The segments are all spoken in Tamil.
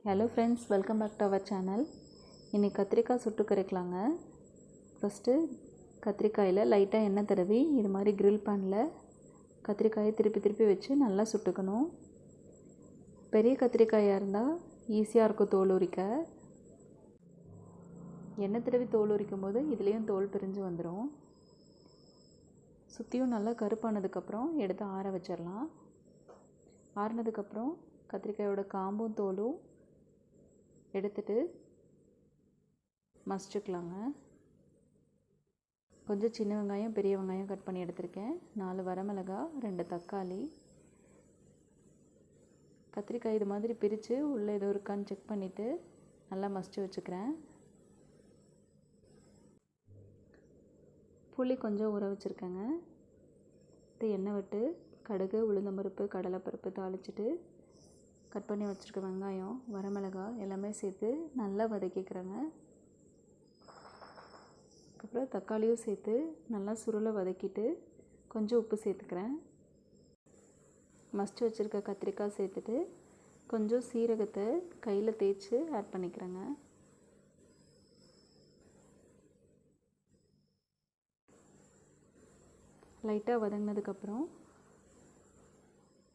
Hello friends, welcome back to our channel. இன்றைக்கி கத்திரிக்காய் சுட்டு கரைக்கலாங்க. ஃபஸ்ட்டு கத்திரிக்காயில் லைட்டாக எண்ணெய் தடவி இது மாதிரி கிரில் பேனில் கத்திரிக்காயை திருப்பி திருப்பி வச்சு நல்லா சுட்டுக்கணும். பெரிய கத்திரிக்காயாக இருந்தால் ஈஸியாக இருக்கும் தோல் உரிக்க. எண்ணெய் தடவி தோல் உரிக்கும் போது இதுலேயும் தோல் பிரிஞ்சு வந்துடும். சுற்றியும் நல்லா கருப்பானதுக்கப்புறம் எடுத்து ஆற வச்சிடலாம். ஆறினதுக்கப்புறம் கத்திரிக்காயோட காம்பும் தோலும் எடுத்துட்டு மசிச்சுக்கலாங்க. கொஞ்சம் சின்ன வெங்காயம், பெரிய வெங்காயம் கட் பண்ணி எடுத்திருக்கேன். 4 வரமிளகாய், 2 தக்காளி. கத்திரிக்காய் இது மாதிரி பிரித்து உள்ளே ஏதோ இருக்கான்னு செக் பண்ணிவிட்டு நல்லா மசிச்சு வச்சுக்கிறேன். புளி கொஞ்சம் ஊற வச்சுருக்கேங்க. எண்ணெய் விட்டு கடுகு, உளுந்தம்பருப்பு, கடலைப்பருப்பு தாளிச்சிட்டு கட் பண்ணி வச்சுருக்க வெங்காயம், வரமிளகாய் எல்லாமே சேர்த்து நல்லா வதக்கிக்கிறேங்க. அதுக்கப்புறம் தக்காளியும் சேர்த்து நல்லா சுருளை வதக்கிட்டு கொஞ்சம் உப்பு சேர்த்துக்கிறேன். மசிச்சு வச்சுருக்க கத்திரிக்காய் சேர்த்துட்டு கொஞ்சம் சீரகத்தை கையில் தேய்ச்சி ஆட் பண்ணிக்கிறேங்க. லைட்டாக வதங்கினதுக்கப்புறம்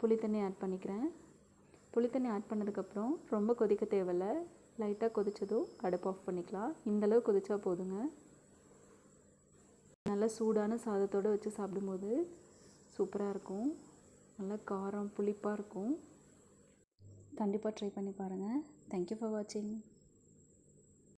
புளி தண்ணி ஆட் பண்ணிக்கிறேன். புளி தண்ணி ஆட் பண்ணதுக்கப்புறம் ரொம்ப கொதிக்க தேவையில்லை. லைட்டாக கொதித்ததும் அடுப்பு ஆஃப் பண்ணிக்கலாம். இந்தளவு கொதிச்சா போதுங்க. நல்லா சூடான சாதத்தோடு வச்சு சாப்பிடும்போது சூப்பராக இருக்கும். நல்லா காரம் புளிப்பாக இருக்கும். கண்டிப்பாக ட்ரை பண்ணி பாருங்கள். தேங்க்யூ ஃபார் வாட்சிங்.